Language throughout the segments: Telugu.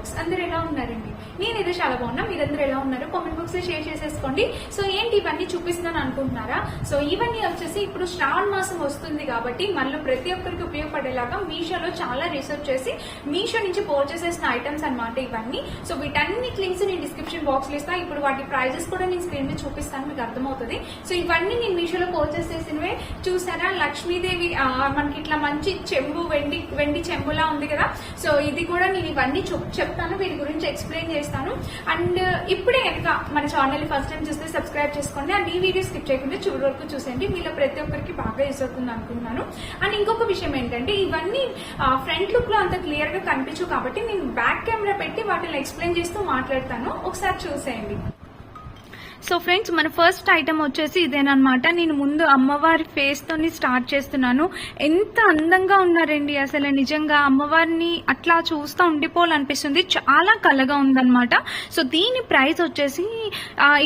బాక్స్. అందరూ ఎలా ఉన్నారండి? నేనైతే చాలా బాగున్నా. మీరందరూ ఎలా ఉన్నారు? కామెంట్ బాక్స్ లో షేర్ చేసేసుకోండి. సో ఏంటి ఇవన్నీ చూపిస్తున్నాను అనుకుంటున్నారా? సో ఇవన్నీ వచ్చేసి ఇప్పుడు శ్రావణ మాసం వస్తుంది కాబట్టి మళ్ళీ ప్రతి ఒక్కరికి ఉపయోగపడేలాగా మీషోలో చాలా రీసెర్చ్ చేసి మీషో నుంచి పర్చేస్ చేసిన ఐటమ్స్ అనమాట ఇవన్నీ. సో వీటన్నిటి లింక్స్ నేను డిస్క్రిప్షన్ బాక్స్ లో ఇస్తాను. ఇప్పుడు వాటి ప్రైజెస్ కూడా నేను స్క్రీన్ మీద చూపిస్తాను, మీకు అర్థమవుతుంది. సో ఇవన్నీ నేను మీషోలో పర్చేస్ చేసినవే. చూసారా, లక్ష్మీదేవి మనకి ఇట్లా మంచి చెంబు, వెండి చెంబులా ఉంది కదా. సో ఇది కూడా నేను ఇవన్నీ చెప్తాను, వీటి గురించి ఎక్స్ప్లెయిన్ చేస్తాను. అండ్ ఇప్పుడే కనుక మన ఛానల్ ఫస్ట్ టైం చూస్తే సబ్స్క్రైబ్ చేసుకోండి. అండ్ ఈ వీడియో స్కిప్ చేయకుండా చివరి వరకు చూసేయండి. మీలో ప్రతి ఒక్కరికి బాగా యూస్ అవుతుంది అనుకుంటున్నాను. అండ్ ఇంకొక విషయం ఏంటంటే, ఇవన్నీ ఫ్రంట్ లుక్ లో అంత క్లియర్ గా కనిపించు కాబట్టి నేను బ్యాక్ కెమెరా పెట్టి వాటిని ఎక్స్ప్లెయిన్ చేస్తూ మాట్లాడతాను, ఒకసారి చూసేయండి. సో ఫ్రెండ్స్, మన ఫస్ట్ ఐటమ్ వచ్చేసి ఇదేనమాట. నేను ముందు అమ్మవారి ఫేస్ తోని స్టార్ట్ చేస్తున్నాను. ఎంత అందంగా ఉన్నారండి అసలు, నిజంగా అమ్మవారిని అట్లా చూస్తూ ఉండిపోవాలనిపిస్తుంది. చాలా కలగా ఉందన్నమాట. సో దీని ప్రైస్ వచ్చేసి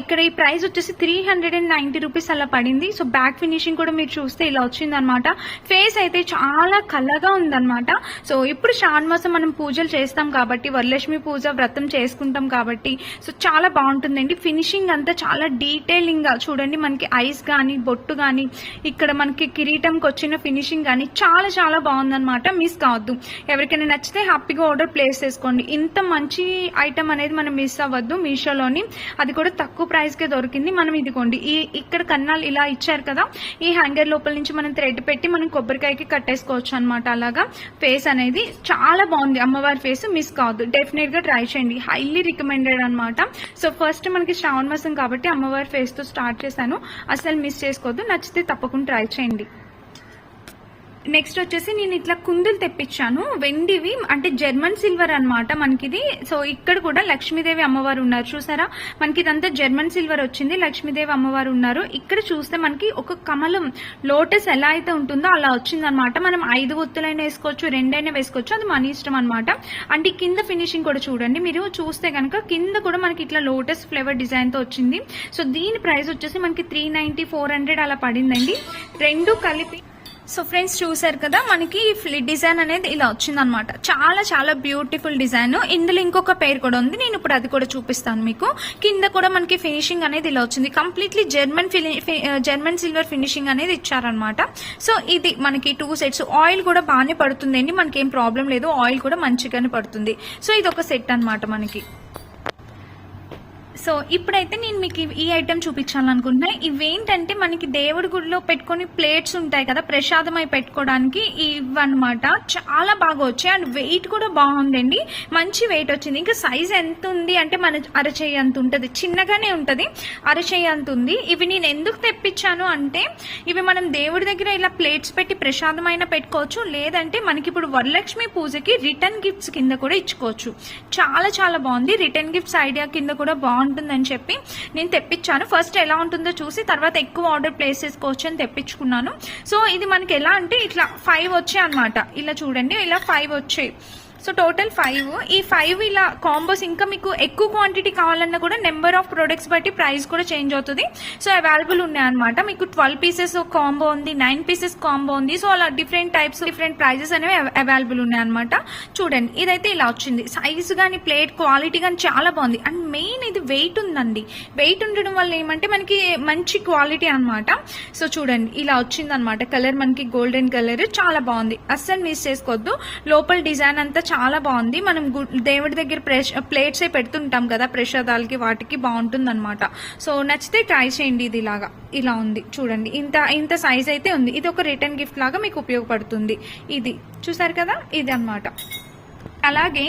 ఇక్కడ ఈ ప్రైస్ వచ్చేసి 390 రూపీస్ అలా పడింది. సో బ్యాక్ ఫినిషింగ్ కూడా మీరు చూస్తే ఇలా వచ్చిందనమాట. ఫేస్ అయితే చాలా కలగా ఉందన్నమాట. సో ఇప్పుడు శ్రావణ మాసం మనం పూజలు చేస్తాం కాబట్టి, వరలక్ష్మి పూజ వ్రతం చేసుకుంటాం కాబట్టి, సో చాలా బాగుంటుందండి. ఫినిషింగ్ అంతా చాలా డీటెయిలింగ్ గా చూడండి. మనకి ఐస్ గానీ, బొట్టు గానీ, ఇక్కడ మనకి కిరీటంకి వచ్చిన ఫినిషింగ్ గానీ చాలా చాలా బాగుందన్నమాట. మిస్ కావద్దు. ఎవరికైనా నచ్చితే హ్యాపీగా ఆర్డర్ ప్లేస్ చేసుకోండి. ఇంత మంచి ఐటమ్ అనేది మనం మిస్ అవ్వద్దు. మీషోలోని అది కూడా తక్కువ ప్రైస్ కే దొరికింది. మనం ఇదిగోండి, ఇక్కడ కన్నాలు ఇలా ఇచ్చారు కదా, ఈ హ్యాంగర్ లోపల నుంచి మనం థ్రెడ్ పెట్టి మనం కొబ్బరికాయకి కట్టేసుకోవచ్చు అనమాట. అలాగా ఫేస్ అనేది చాలా బాగుంది. అమ్మవారి ఫేస్ మిస్ కావద్దు, డెఫినెట్ గా ట్రై చేయండి. హైలీ రికమెండెడ్ అనమాట. సో ఫస్ట్ మనకి శ్రావణ మాసం కాబట్టి అమ్మవారి ఫేస్ తో స్టార్ట్ చేశాను. అసలు మిస్ చేసుకోవద్దు. నచ్చితే తప్పకుండా ట్రై చేయండి. నెక్స్ట్ వచ్చేసి నేను ఇట్లా కుందులు తెప్పించాను, వెండివి, అంటే జర్మన్ సిల్వర్ అనమాట మనకిది. సో ఇక్కడ కూడా లక్ష్మీదేవి అమ్మవారు ఉన్నారు, చూసారా. మనకి ఇదంతా జర్మన్ సిల్వర్ వచ్చింది, లక్ష్మీదేవి అమ్మవారు ఉన్నారు. ఇక్కడ చూస్తే మనకి ఒక కమలం, లోటస్ ఎలా అయితే ఉంటుందో అలా వచ్చిందనమాట. మనం 5 ఒత్తులైనా వేసుకోవచ్చు, 2 అయినా వేసుకోవచ్చు, అది మన ఇష్టం అనమాట. అంటే కింద ఫినిషింగ్ కూడా చూడండి, మీరు చూస్తే కనుక కింద కూడా మనకి ఇట్లా లోటస్ ఫ్లేవర్ డిజైన్ తో వచ్చింది. సో దీని ప్రైస్ వచ్చేసి మనకి 390, 400 అలా పడిందండి, రెండు కలిపి. సో ఫ్రెండ్స్, చూసారు కదా, మనకి డిజైన్ అనేది ఇలా వచ్చిందనమాట. చాలా చాలా బ్యూటిఫుల్ డిజైన్. ఇందులో ఇంకొక పేరు కూడా ఉంది, నేను ఇప్పుడు అది కూడా చూపిస్తాను మీకు. కింద కూడా మనకి ఫినిషింగ్ అనేది ఇలా వచ్చింది. కంప్లీట్లీ జర్మన్ సిల్వర్ ఫినిషింగ్ అనేది ఇచ్చారనమాట. సో ఇది మనకి 2 సెట్స్. ఆయిల్ కూడా బాగానే పడుతుందండి, మనకి ఏం ప్రాబ్లం లేదు, ఆయిల్ కూడా మంచిగానే పడుతుంది. సో ఇది ఒక సెట్ అనమాట మనకి. సో ఇప్పుడైతే నేను మీకు ఈ ఐటమ్ చూపించాలనుకుంటున్నా. ఇవేంటంటే మనకి దేవుడి గుడిలో పెట్టుకుని ప్లేట్స్ ఉంటాయి కదా, ప్రసాదమై పెట్టుకోవడానికి ఇవన్నమాట. చాలా బాగా వచ్చాయి. అండ్ వెయిట్ కూడా బాగుందండి, మంచి వెయిట్ వచ్చింది. ఇంకా సైజ్ ఎంత ఉంది అంటే మన అరచేయి అంత ఉంటుంది, చిన్నగానే ఉంటుంది, అరచేయి అంత ఉంది. ఇవి నేను ఎందుకు తెప్పించాను అంటే, ఇవి మనం దేవుడి దగ్గర ఇలా ప్లేట్స్ పెట్టి ప్రసాదమైన పెట్టుకోవచ్చు, లేదంటే మనకి ఇప్పుడు వరలక్ష్మి పూజకి రిటర్న్ గిఫ్ట్స్ కింద కూడా ఇచ్చుకోవచ్చు. చాలా చాలా బాగుంది. రిటర్న్ గిఫ్ట్స్ ఐడియా కింద కూడా బాగుంటుందని చెప్పి నేను తెప్పించాను. ఫస్ట్ ఎలా ఉంటుందో చూసి తర్వాత ఎక్కువ ఆర్డర్ ప్లేస్ చేసుకోవచ్చు అని తెప్పించుకున్నాను. సో ఇది మనకి ఎలా అంటే ఇట్లా 5 వచ్చాయి అనమాట. ఇలా చూడండి, ఇలా 5 వచ్చాయి. So total 5. ఈ 5 ఇలా కాంబోస్. ఇంకా మీకు ఎక్కువ క్వాంటిటీ కావాలన్నా కూడా నెంబర్ ఆఫ్ ప్రొడక్ట్స్ బట్టి ప్రైస్ కూడా చేంజ్ అవుతుంది. సో అవైలబుల్ ఉన్నాయన్నమాట. మీకు 12 పీసెస్ కాంబో ఉంది, 9 పీసెస్ కాంబో ఉంది. సో అలా డిఫరెంట్ టైప్స్, డిఫరెంట్ ప్రైజెస్ అనేవి అవైలబుల్ ఉన్నాయన్నమాట. చూడండి, ఇదైతే ఇలా వచ్చింది. సైజ్ కానీ, ప్లేట్ క్వాలిటీ కానీ చాలా బాగుంది. అండ్ మెయిన్ ఇది వెయిట్ ఉందండి. వెయిట్ ఉండడం వల్ల ఏమంటే మనకి మంచి క్వాలిటీ అనమాట. సో చూడండి, ఇలా వచ్చింది అనమాట. కలర్ మనకి గోల్డెన్ కలర్, చాలా బాగుంది. అస్సలు మిస్ చేసుకోవద్దు. లోపల డిజైన్ అంతా చాలా బాగుంది. మనం దేవుడి దగ్గర ప్లేట్స్ పెడుతుంటాం కదా ప్రసాదాలకి, వాటికి బాగుంటుంది అనమాట. సో నచ్చితే ట్రై చేయండి. ఇది ఇలాగా ఇలా ఉంది చూడండి, ఇంత సైజ్ అయితే ఉంది. ఇది ఒక రిటర్న్ గిఫ్ట్ లాగా మీకు ఉపయోగపడుతుంది. ఇది చూసారు కదా, ఇది అన్నమాట. అలాగే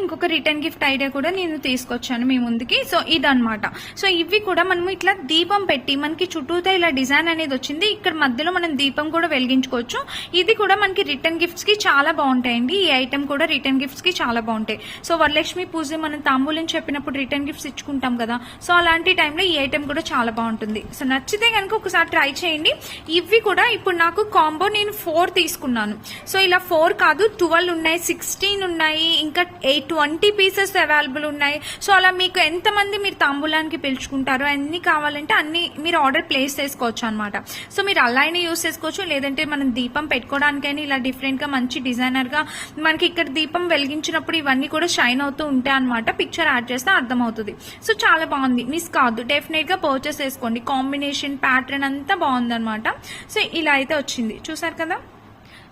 ఇంకొక రిటర్న్ గిఫ్ట్ ఐడియా కూడా నేను తీసుకొచ్చాను మీ ముందుకి. సో ఇదన్నమాట. సో ఇవి కూడా మనం ఇట్లా దీపం పెట్టి, మనకి చుట్టూతో ఇలా డిజైన్ అనేది వచ్చింది, ఇక్కడ మధ్యలో మనం దీపం కూడా వెలిగించుకోవచ్చు. ఇది కూడా మనకి రిటర్న్ గిఫ్ట్స్ కి చాలా బాగుంటాయండి. ఈ ఐటమ్ కూడా రిటర్న్ గిఫ్ట్స్ కి చాలా బాగుంటాయి. సో వరలక్ష్మి పూజ మనం తాంబూలం చెప్పినప్పుడు రిటర్న్ గిఫ్ట్స్ ఇచ్చుకుంటాం కదా, సో అలాంటి టైంలో ఈ ఐటమ్ కూడా చాలా బాగుంటుంది. సో నచ్చితే కనుక ఒకసారి ట్రై చేయండి. ఇవి కూడా ఇప్పుడు నాకు కాంబో నేను 4 తీసుకున్నాను. సో ఇలా 4 కాదు, 12 ఉన్నాయి, 16 ఉన్నాయి, ఇంకా 20 పీసెస్ అవైలబుల్ ఉన్నాయి. సో అలా మీకు ఎంతమంది మీరు తాంబూలానికి పిలుచుకుంటారో అన్ని కావాలంటే అన్ని మీరు ఆర్డర్ ప్లేస్ చేసుకోవచ్చు అనమాట. సో మీరు అలా అయినా యూస్ చేసుకోవచ్చు, లేదంటే మనం దీపం పెట్టుకోవడానికైనా ఇలా డిఫరెంట్ గా మంచి డిజైనర్ గా మనకి ఇక్కడ దీపం వెలిగించినప్పుడు ఇవన్నీ కూడా షైన్ అవుతూ ఉంటాయి అనమాట. పిక్చర్ యాడ్ చేస్తే అర్థమవుతుంది. సో చాలా బాగుంది, మిస్ కాదు, డెఫినెట్ గా పర్చేస్ చేసుకోండి. కాంబినేషన్ ప్యాటర్న్ అంతా బాగుంది అనమాట. సో ఇలా అయితే వచ్చింది, చూసారు కదా.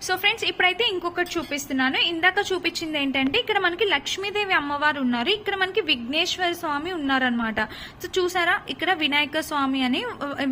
సో ఫ్రెండ్స్ ఇప్పుడైతే ఇంకొకటి చూపిస్తున్నాను. ఇందాక చూపించింది ఏంటంటే ఇక్కడ మనకి లక్ష్మీదేవి అమ్మవారు ఉన్నారు, ఇక్కడ మనకి విఘ్నేశ్వర స్వామి ఉన్నారనమాట. సో చూసారా, ఇక్కడ వినాయక స్వామి అని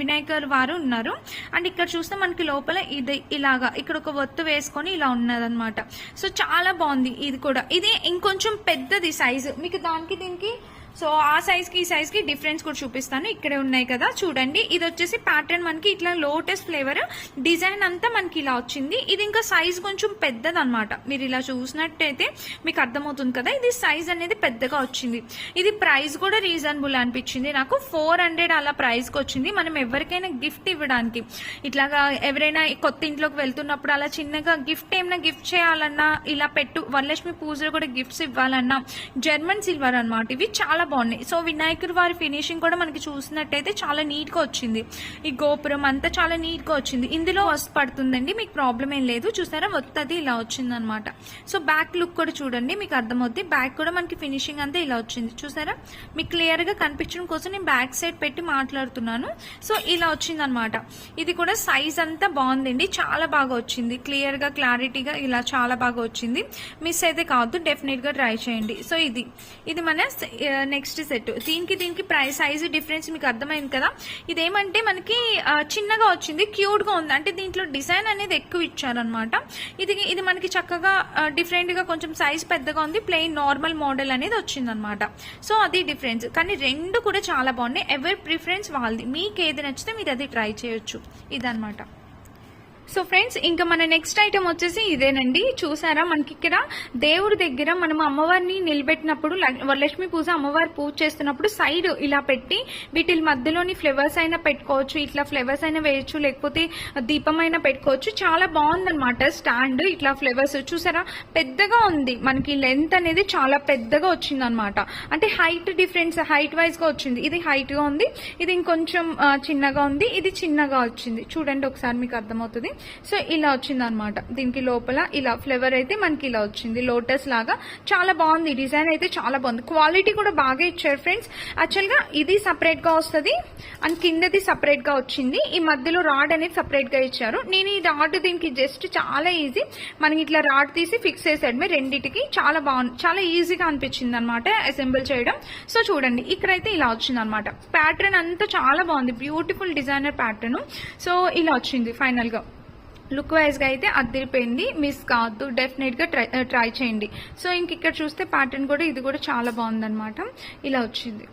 వినాయకర్ వారు ఉన్నారు. అండ్ ఇక్కడ చూస్తే మనకి లోపల ఇది ఇలాగా ఇక్కడ ఒక ఒత్తు వేసుకొని ఇలా ఉన్నదనమాట. సో చాలా బాగుంది. ఇది కూడా ఇది ఇంకొంచెం పెద్దది సైజు, మీకు దానికి దీనికి సో ఆ సైజ్ కి ఈ సైజ్ కి డిఫరెన్స్ కూడా చూపిస్తాను. ఇక్కడే ఉన్నాయి కదా చూడండి. ఇది వచ్చేసి ప్యాటర్న్ మనకి ఇట్లా లోటస్ ఫ్లేవర్ డిజైన్ అంతా మనకి ఇలా వచ్చింది. ఇది ఇంకా సైజ్ కొంచెం పెద్దది అనమాట. మీరు ఇలా చూసినట్టయితే మీకు అర్థమవుతుంది కదా, ఇది సైజ్ అనేది పెద్దగా వచ్చింది. ఇది ప్రైస్ కూడా రీజనబుల్ అనిపించింది నాకు, 400 అలా ప్రైస్ కి వచ్చింది. మనం ఎవరికైనా గిఫ్ట్ ఇవ్వడానికి, ఇట్లాగా ఎవరైనా కొత్త ఇంట్లోకి వెళ్తున్నప్పుడు అలా చిన్నగా గిఫ్ట్ ఏమైనా గిఫ్ట్ చేయాలన్నా, ఇలా వరలక్ష్మి పూజలు కూడా గిఫ్ట్స్ ఇవ్వాలన్నా జర్మన్ సిల్వర్ అనమాట. ఇవి చాలా బాగున్నాయి. సో వినాయకుడు వారి ఫినిషింగ్ కూడా మనకి చూసినట్టయితే చాలా నీట్ గా వచ్చింది. ఈ గోపురం అంతా చాలా నీట్ గా వచ్చింది. ఇందులో వస్తు పడుతుందండి, మీకు ప్రాబ్లం ఏం లేదు. చూసారా, వత్తది ఇలా వచ్చింది అనమాట. సో బ్యాక్ లుక్ కూడా చూడండి, మీకు అర్థమవుతుంది. బ్యాక్ కూడా మనకి ఫినిషింగ్ అంతా ఇలా వచ్చింది. చూసారా, మీకు క్లియర్ గా కనిపించడం కోసం నేను బ్యాక్ సైడ్ పెట్టి మాట్లాడుతున్నాను. సో ఇలా వచ్చింది అనమాట. ఇది కూడా సైజ్ అంతా బాగుందండి, చాలా బాగా వచ్చింది. క్లియర్ గా క్లారిటీగా ఇలా చాలా బాగా వచ్చింది. మిస్ అయితే కావద్దు, డెఫినెట్ గా ట్రై చేయండి. సో ఇది మన నెక్స్ట్ సెట్. దీనికి ప్రైస్ సైజ్ డిఫరెన్స్ మీకు అర్థమైంది కదా. ఇదేమంటే మనకి చిన్నగా వచ్చింది, క్యూట్ గా ఉంది. అంటే దీంట్లో డిజైన్ అనేది ఎక్కువ ఇచ్చారనమాట. ఇది మనకి చక్కగా డిఫరెంట్ గా కొంచెం సైజ్ పెద్దగా ఉంది. ప్లెయిన్ నార్మల్ మోడల్ అనేది వచ్చింది అనమాట. సో అది డిఫరెన్స్. కానీ రెండు కూడా చాలా బాగున్నాయి. ఎవరి ప్రిఫరెన్స్ వాళ్ళది, మీకు ఏది నచ్చితే మీరు అది ట్రై చేయొచ్చు. ఇదనమాట. సో ఫ్రెండ్స్ ఇంకా మన నెక్స్ట్ ఐటమ్ వచ్చేసి ఇదేనండి. చూసారా, మనకి ఇక్కడ దేవుడి దగ్గర మనం అమ్మవారిని నిలబెట్టినప్పుడు వరలక్ష్మి పూజ అమ్మవారి పూజ చేస్తున్నప్పుడు సైడ్ ఇలా పెట్టి వీటి మధ్యలోని ఫ్లవర్స్ అయినా పెట్టుకోవచ్చు, ఇట్లా ఫ్లవర్స్ అయినా వేయచ్చు, లేకపోతే దీపం అయినా పెట్టుకోవచ్చు. చాలా బాగుందన్నమాట స్టాండ్. ఇట్లా ఫ్లవర్స్ చూసారా, పెద్దగా ఉంది. మనకి లెంత్ అనేది చాలా పెద్దగా వచ్చింది అనమాట. అంటే హైట్ డిఫరెన్స్, హైట్ వైజ్ గా వచ్చింది. ఇది హైట్ గా ఉంది, ఇది ఇంకొంచెం చిన్నగా ఉంది, ఇది చిన్నగా వచ్చింది. చూడండి ఒకసారి మీకు అర్థమవుతుంది. సో ఇలా వచ్చింది అనమాట. దీనికి లోపల ఇలా ఫ్లేవర్ అయితే మనకి ఇలా వచ్చింది, లోటస్ లాగా. చాలా బాగుంది, డిజైన్ అయితే చాలా బాగుంది. క్వాలిటీ కూడా బాగా ఇచ్చారు ఫ్రెండ్స్. యాక్చువల్ గా ఇది సపరేట్ గా వస్తుంది అండ్ కిందది సపరేట్ గా వచ్చింది. ఈ మధ్యలో రాడ్ అనేది సపరేట్ గా ఇచ్చారు. నేను ఈ రాడ్ దీనికి జస్ట్ చాలా ఈజీ, మనకి ఇట్లా రాడ్ తీసి ఫిక్స్ చేసాడు రెండింటికి. చాలా బాగుంది, చాలా ఈజీగా అనిపించింది అనమాట అసెంబుల్ చేయడం. సో చూడండి, ఇక్కడైతే ఇలా వచ్చింది అనమాట. ప్యాటర్న్ అంతా చాలా బాగుంది, బ్యూటిఫుల్ డిజైనర్ ప్యాటర్న్. సో ఇలా వచ్చింది ఫైనల్ గా. లుక్ వైజ్ గా అయితే అదిరిపోయింది, మిస్ కావద్దు, డెఫినెట్ గా ట్రై చేయండి. సో ఇంక ఇక్కడ చూస్తే ప్యాటర్న్ కూడా ఇది కూడా చాలా బాగుందన్నమాట. ఇలా వచ్చింది.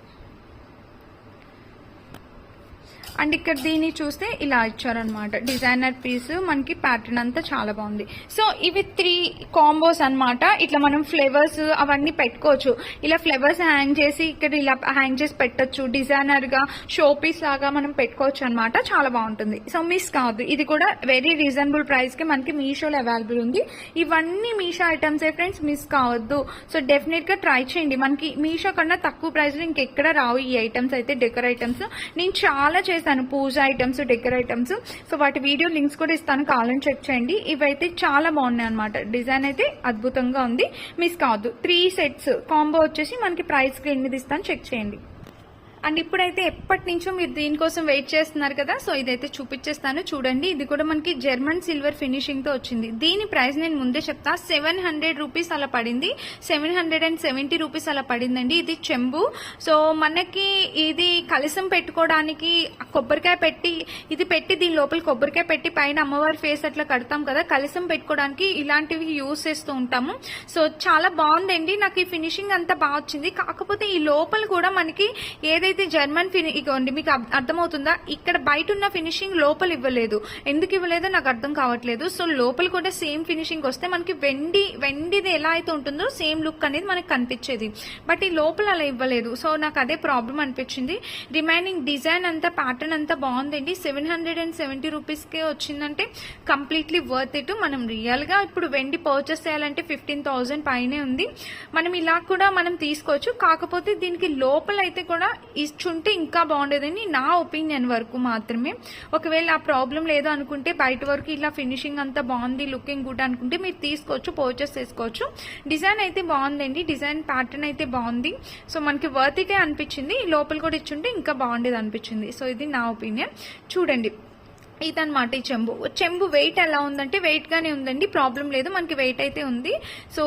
అండ్ ఇక్కడ దీన్ని చూస్తే ఇలా ఇచ్చారనమాట, డిజైనర్ పీస్. మనకి ప్యాటర్న్ అంతా చాలా బాగుంది. సో ఇవి 3 కాంబోస్ అనమాట. ఇట్లా మనం ఫ్లేవర్స్ అవన్నీ పెట్టుకోవచ్చు. ఇలా ఫ్లేవర్స్ హ్యాంగ్ చేసి ఇక్కడ ఇలా హ్యాంగ్ చేసి పెట్టచ్చు, డిజైనర్ గా షో పీస్ లాగా మనం పెట్టుకోవచ్చు అనమాట. చాలా బాగుంటుంది. సో మిస్ కావద్దు, ఇది కూడా వెరీ రీజనబుల్ ప్రైస్ కి మనకి మీషోలో అవైలబుల్ ఉంది. ఇవన్నీ మీషో ఐటమ్స్ ఫ్రెండ్స్, మిస్ కావద్దు. సో డెఫినెట్ గా ట్రై చేయండి. మనకి మీషో కన్నా తక్కువ ప్రైస్ లో ఇంకెక్కడ రావు ఈ ఐటమ్స్ అయితే, డెకర్ ఐటమ్స్. నేను చాలా పూజ ఐటమ్స్, డెకర్ ఐటమ్స్. సో వాటి వీడియో లింక్స్ కూడా ఇస్తాను, కావాలని చెక్ చేయండి. ఇవైతే చాలా బాగున్నాయి అనమాట. డిజైన్ అయితే అద్భుతంగా ఉంది, మిస్ కావద్దు. 3 సెట్స్ కాంబో వచ్చేసి మనకి ప్రైస్ స్క్రీన్ మీద ఇస్తాను, చెక్ చేయండి. అండ్ ఇప్పుడైతే ఎప్పటి నుంచో మీరు దీనికోసం వెయిట్ చేస్తున్నారు కదా, సో ఇదైతే చూపించేస్తాను చూడండి. ఇది కూడా మనకి జర్మన్ సిల్వర్ ఫినిషింగ్ తో వచ్చింది. దీని ప్రైస్ నేను ముందే చెప్తా, 700 రూపీస్ అలా పడింది, 770 రూపీస్ అలా పడిందండి. ఇది చెంబు. సో మనకి ఇది కలసం పెట్టుకోవడానికి కొబ్బరికాయ పెట్టి, ఇది పెట్టి దీని లోపల కొబ్బరికాయ పెట్టి పైన అమ్మవారి ఫేస్ అట్లా కడతాం కదా, కలసం పెట్టుకోవడానికి ఇలాంటివి యూజ్ చేస్తూ ఉంటాము. సో చాలా బాగుందండి, నాకు ఈ ఫినిషింగ్ అంతా బాగా వచ్చింది. కాకపోతే ఈ లోపల కూడా మనకి ఏదైతే ఏదైతే జర్మన్ ఇగోండి మీకు అర్థమవుతుందా, ఇక్కడ బయట ఉన్న ఫినిషింగ్ లోపల ఇవ్వలేదు. ఎందుకు ఇవ్వలేదో నాకు అర్థం కావట్లేదు. సో లోపల కూడా సేమ్ ఫినిషింగ్ వస్తే మనకి వెండిది ఎలా అయితే ఉంటుందో సేమ్ లుక్ అనేది మనకి కనిపించేది. బట్ ఈ లోపల అలా ఇవ్వలేదు. సో నాకు అదే ప్రాబ్లం అనిపించింది. రిమైనింగ్ డిజైన్ అంతా ప్యాటర్న్ అంతా బాగుందండి. 770 రూపీస్కే వచ్చిందంటే కంప్లీట్లీ వర్త్ ఇట్. మనం రియల్ గా ఇప్పుడు వెండి పర్చేస్ చేయాలంటే 15,000 పైనే ఉంది. మనం ఇలా కూడా మనం తీసుకోవచ్చు. కాకపోతే దీనికి లోపల అయితే కూడా ఇచ్చుంటే ఇంకా బాగుండేదని నా ఒపీనియన్ వరకు మాత్రమే. ఒకవేళ ఆ ప్రాబ్లం లేదు అనుకుంటే బయట వరకు ఇలా ఫినిషింగ్ అంతా బాగుంది, లుకింగ్ గుడ్ అనుకుంటే మీరు తీసుకోవచ్చు, పర్చేస్ చేసుకోవచ్చు. డిజైన్ అయితే బాగుందండి, డిజైన్ ప్యాటర్న్ అయితే బాగుంది. సో మనకి వర్త్ ఇటే అనిపించింది. లోపల కూడా ఇచ్చుంటే ఇంకా బాగుండేది అనిపించింది. సో ఇది నా ఒపీనియన్. చూడండి ఇదన్నమాట ఈ చెంబు వెయిట్ ఎలా ఉందంటే వెయిట్ గానే ఉందండి, ప్రాబ్లం లేదు. మనకి వెయిట్ అయితే ఉంది. సో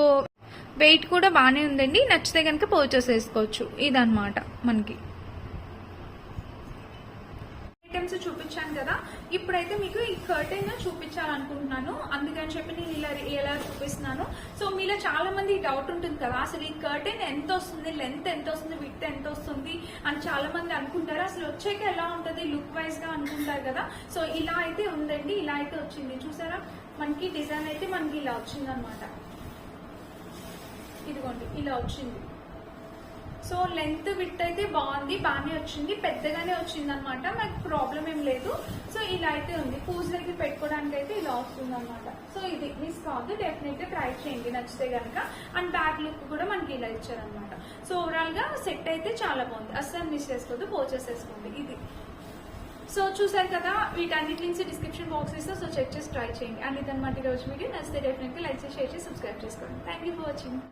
వెయిట్ కూడా బాగానే ఉందండి. నచ్చితే కనుక పర్చేస్ చేసుకోవచ్చు. ఇదన్నమాట మనకి ఐటమ్స్ చూపించాను కదా. ఇప్పుడైతే మీకు ఈ కర్టెన్ చూపించాలనుకుంటున్నాను. అందుకని చెప్పి నేను ఇలా చూపిస్తున్నాను. సో మీలో చాలా మంది డౌట్ ఉంటుంది కదా, అసలు ఈ కర్టెన్ ఎంత వస్తుంది, లెంత్ ఎంత వస్తుంది, విడ్త్ ఎంత వస్తుంది అని చాలా మంది అనుకుంటారు. అసలు వచ్చాక ఎలా ఉంటుంది లుక్ వైజ్ గా అనుకుంటారు కదా. సో ఇలా అయితే ఉందండి, ఇలా అయితే వచ్చింది. చూసారా మనకి డిజైన్ అయితే మనకి ఇలా వచ్చింది అనమాట. ఇదిగోండి ఇలా వచ్చింది. సో లెంత్ విడ్త్ అయితే బాగుంది, బాగానే వచ్చింది, పెద్దగానే వచ్చింది అనమాట. నాకు ప్రాబ్లం ఏం లేదు. సో ఇలా అయితే ఉంది. పూజలకి పెట్టుకోవడానికి అయితే ఇలా వస్తుంది అనమాట. సో ఇది మిస్ కావద్దు, డెఫినెట్ గా ట్రై చేయండి నచ్చితే కనుక. అండ్ బ్యాక్ లుక్ కూడా మనకి ఇలా ఇచ్చారనమాట. సో ఓవరాల్ గా సెట్ అయితే చాలా బాగుంది, అస్సలు మిస్ చేసుకోవద్దు, పర్చేస్ చేసుకోండి. ఇది సో చూసారు కదా, వీటన్నిటి నుంచి డిస్క్రిప్షన్ బాక్స్ ఇస్తా. సో చెక్ చేసి ట్రై చేయండి. అండ్ ఇదన్నమాట ఈరోజు వీడియో. నచ్చితే డెఫినెట్ గా లైక్ చేసి, షేర్ చేసి, సబ్స్క్రైబ్ చేసుకోండి. Thank you for watching.